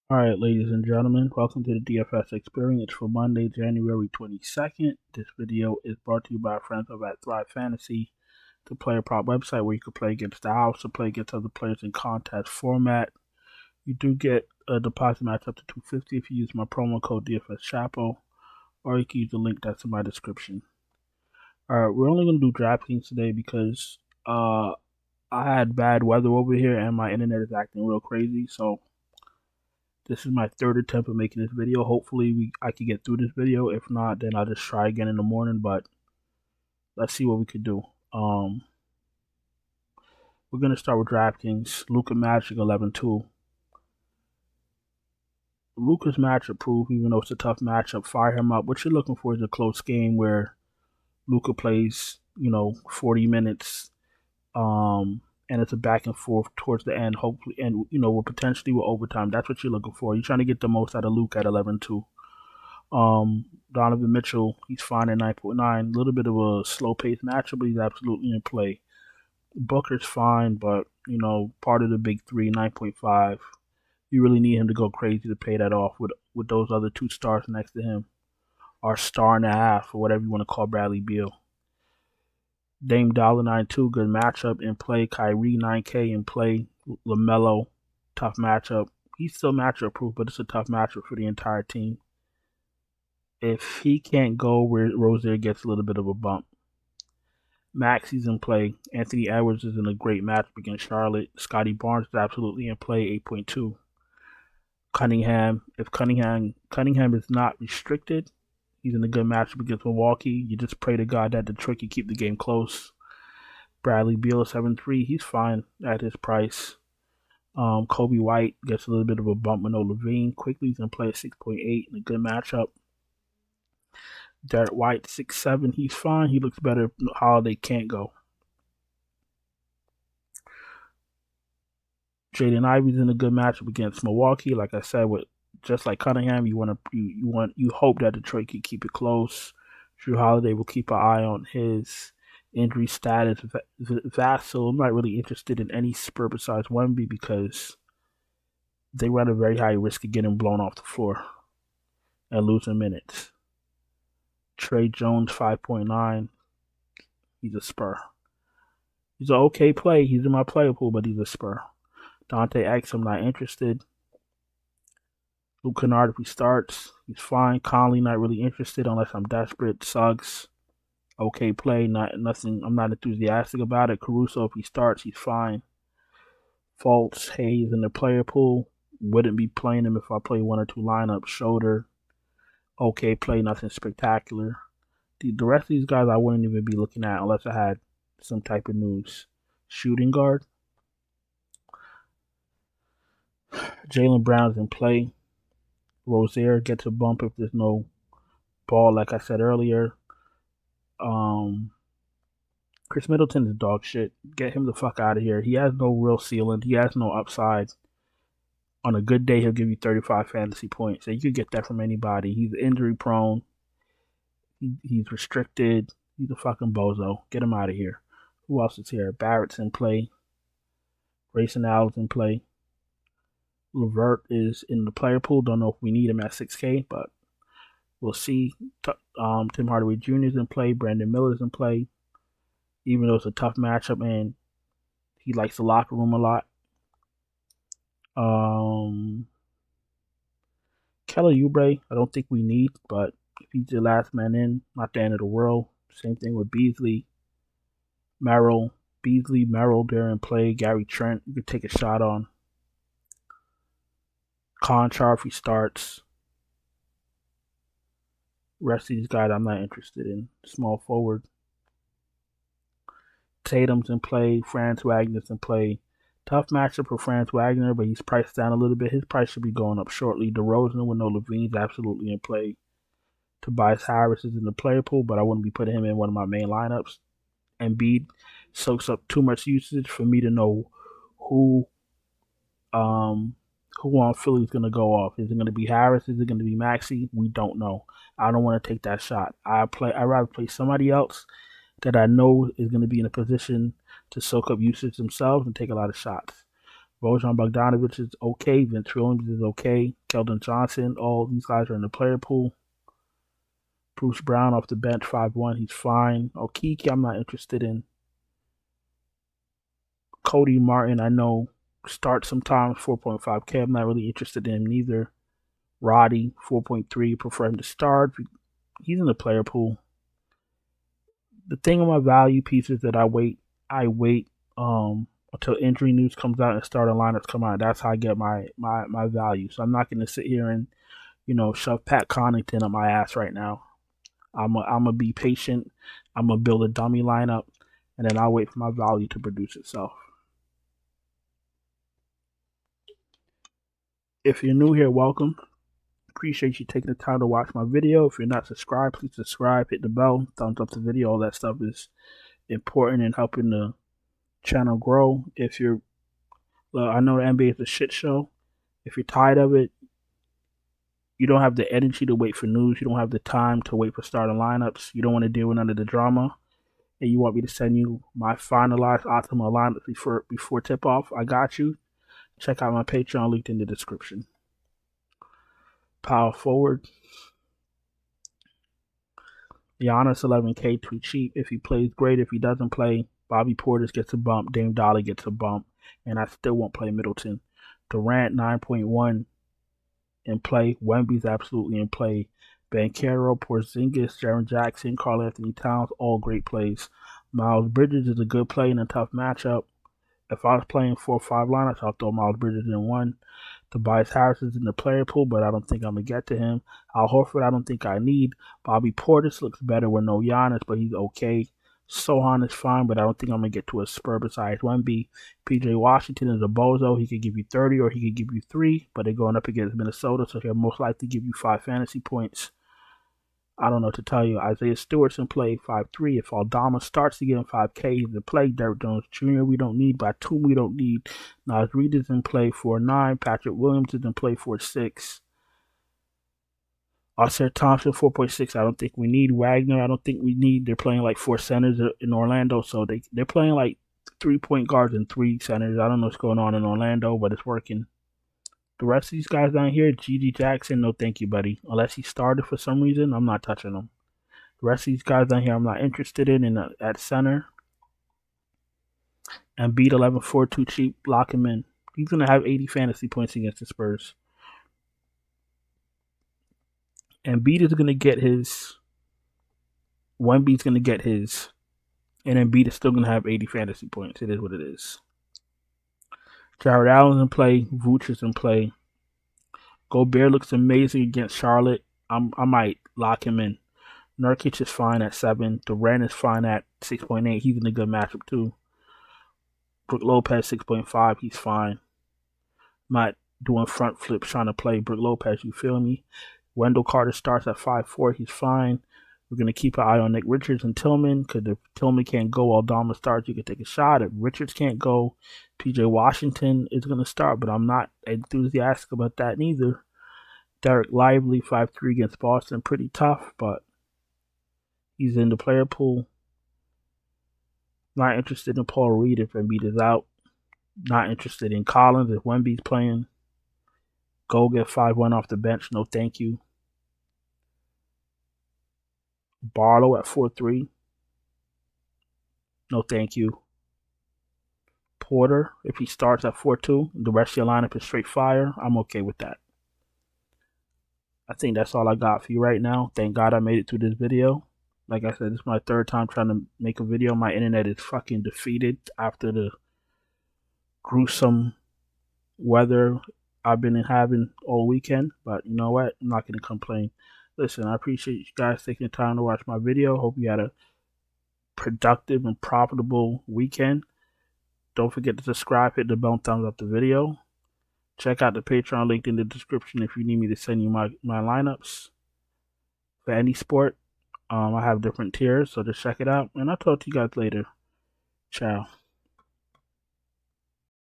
Alright, ladies and gentlemen, welcome to the DFS experience for Monday, January 22nd. This video is brought to you by our friends over at Thrive Fantasy, the player prop website where you can play against the house or play against other players in contest format. You do get a deposit match up to $250 if you use my promo code DFS Chapo, or you can use the link that's in my description. Alright, we're only going to do DraftKings today because I had bad weather over here and my internet is acting real crazy, so this is my third attempt at making this video. Hopefully I can get through this video. If not, then I'll just try again in the morning, but let's see what we could do. We're going to start with DraftKings. Luka Magic 11-2. Luka's matchup proof, even though it's a tough matchup, fire him up. What you're looking for is a close game where Luka plays, 40 minutes, and it's a back and forth towards the end, hopefully, and with potentially with overtime. That's what you're looking for. You're trying to get the most out of Luka at 11-2. Donovan Mitchell, he's fine at 9.9. A little bit of a slow-paced matchup, but he's absolutely in play. Booker's fine, but, part of the big three, 9.5. You really need him to go crazy to pay that off with those other two stars next to him. Or star and a half, or whatever you want to call Bradley Beal. Dame Dollar 9.2, good matchup in play. Kyrie 9K in play. LaMelo, tough matchup. He's still matchup proof, but it's a tough matchup for the entire team. If he can't go, where Rozier gets a little bit of a bump. Maxi's in play. Anthony Edwards is in a great matchup against Charlotte. Scotty Barnes is absolutely in play, 8.2. Cunningham, if Cunningham is not restricted, he's in a good matchup against Milwaukee. You just pray to God that Detroit can keep the game close. Bradley Beal 7.3, he's fine at his price. Kobe White gets a little bit of a bump with no Levine. Quickly's in play at 6.8 in a good matchup. Derek White 6.7, he's fine. He looks better if Holiday can't go. Jaden Ivey's in a good matchup against Milwaukee. Like I said, just like Cunningham, you hope that Detroit can keep it close. Drew Holiday will keep an eye on his injury status. Vassell, I'm not really interested in any Spur besides Wemby because they run a very high risk of getting blown off the floor and losing minutes. Trey Jones 5.9. He's a Spur. He's an okay play. He's in my player pool, but he's a Spur. Dante X, I'm not interested. Luke Kennard, if he starts, he's fine. Conley, not really interested unless I'm desperate. Suggs, okay play. Nothing. I'm not enthusiastic about it. Caruso, if he starts, he's fine. Fultz, Hayes in the player pool. Wouldn't be playing him if I play one or two lineups. Schroeder, okay play. Nothing spectacular. The rest of these guys I wouldn't even be looking at unless I had some type of news. Shooting guard. Jaylen Brown's in play. Rozier gets a bump if there's no ball, like I said earlier. Chris Middleton is dog shit. Get him the fuck out of here. He has no real ceiling. He has no upside. On a good day, he'll give you 35 fantasy points. So you could get that from anybody. He's injury prone. He's restricted. He's a fucking bozo. Get him out of here. Who else is here? Barrett's in play. Grayson Allen's in play. Levert is in the player pool. Don't know if we need him at 6K, but we'll see. Tim Hardaway Jr. is in play. Brandon Miller's in play. Even though it's a tough matchup and he likes the locker room a lot. Kelly Oubre, I don't think we need, but if he's the last man in, not the end of the world. Same thing with Beasley. Merrill, they're in play. Gary Trent, you could take a shot on. Conchar, if he starts. Rest of these guys I'm not interested in. Small forward. Tatum's in play. Franz Wagner's in play. Tough matchup for Franz Wagner, but he's priced down a little bit. His price should be going up shortly. DeRozan with no Levine's absolutely in play. Tobias Harris is in the player pool, but I wouldn't be putting him in one of my main lineups. Embiid soaks up too much usage for me to know who on Philly is going to go off. Is it going to be Harris? Is it going to be Maxey? We don't know. I don't want to take that shot. I'd rather play somebody else that I know is going to be in a position to soak up usage themselves and take a lot of shots. Bojan Bogdanovic is okay. Vince Williams is okay. Keldon Johnson, all these guys are in the player pool. Bruce Brown off the bench, 5'1", he's fine. Okeke, I'm not interested in. Cody Martin, I know, starts sometimes, 4.5K. I'm not really interested in him neither. Roddy, 4.3, prefer him to start. He's in the player pool. The thing on my value pieces that I wait until injury news comes out and starting lineups come out. That's how I get my value. So I'm not going to sit here and shove Pat Connaughton up my ass right now. I'm gonna be patient. I'm gonna build a dummy lineup, and then I'll wait for my value to produce itself. If you're new here, welcome. Appreciate you taking the time to watch my video. If you're not subscribed, please subscribe, hit the bell, thumbs up the video. All that stuff is important in helping the channel grow. If you're, I know the NBA is a shit show. If you're tired of it, you don't have the energy to wait for news. You don't have the time to wait for starting lineups. You don't want to deal with none of the drama. And you want me to send you my finalized optimal lineup before tip-off, I got you. Check out my Patreon, linked in the description. Power forward. Giannis, 11K, too cheap. If he plays, great. If he doesn't play, Bobby Portis gets a bump. Dame Dolly gets a bump. And I still won't play Middleton. Durant, 9.1 in play. Wemby's absolutely in play. Banchero, Porzingis, Jaren Jackson, Karl-Anthony Towns, all great plays. Miles Bridges is a good play in a tough matchup. If I was playing 4 or 5 lineups, I'll throw Miles Bridges in one. Tobias Harris is in the player pool, but I don't think I'm going to get to him. Al Horford, I don't think I need. Bobby Portis looks better with no Giannis, but he's okay. Sohan is fine, but I don't think I'm going to get to a spur besides Wemby. PJ Washington is a bozo. He could give you 30 or he could give you 3, but they're going up against Minnesota, so he'll most likely give you 5 fantasy points. I don't know what to tell you. Isaiah Stewart's in play, 5'3". If Aldama starts again, 5K, he's in play. Derrick Jones Jr. we don't need. Batum we don't need. Nas Reed is in play, 4'9". Patrick Williams is in play, 4'6". Ausar Thompson, 4.6. I don't think we need. Wagner, I don't think we need. They're playing like 4 centers in Orlando, so they're playing like 3-point guards and 3 centers. I don't know what's going on in Orlando, but it's working. The rest of these guys down here, G.G. Jackson, no thank you, buddy. Unless he started for some reason, I'm not touching him. The rest of these guys down here, I'm not interested in at center. And beat 11-4, too cheap. Lock him in. He's going to have 80 fantasy points against the Spurs. Embiid is going to get his. Wemby's going to get his. And Embiid is still going to have 80 fantasy points. It is what it is. Jared Allen's in play. Vooch is in play. Gobert looks amazing against Charlotte. I might lock him in. Nurkic is fine at 7. Durant is fine at 6.8. He's in a good matchup too. Brook Lopez, 6.5. He's fine. Not doing front flips trying to play Brook Lopez. You feel me? Wendell Carter starts at 5'4". He's fine. We're going to keep an eye on Nick Richards and Tillman, because if Tillman can't go, Aldama starts, you can take a shot. If Richards can't go, PJ Washington is going to start, but I'm not enthusiastic about that neither. Derek Lively, 5'3", against Boston. Pretty tough, but he's in the player pool. Not interested in Paul Reed if Embiid is out. Not interested in Collins if Wemby's playing. Go get 5-1 off the bench. No thank you. Barlow at 4'3". No thank you. Porter, if he starts at 4'2", the rest of your lineup is straight fire. I'm okay with that. I think that's all I got for you right now. Thank God I made it through this video. Like I said, this is my 3rd time trying to make a video. My internet is fucking defeated after the gruesome weather I've been having all weekend. But you know what? I'm not going to complain. Listen, I appreciate you guys taking the time to watch my video. Hope you had a productive and profitable weekend. Don't forget to subscribe, hit the bell, thumbs up the video. Check out the Patreon link in the description if you need me to send you my lineups for any sport. I have different tiers, so just check it out. And I'll talk to you guys later. Ciao.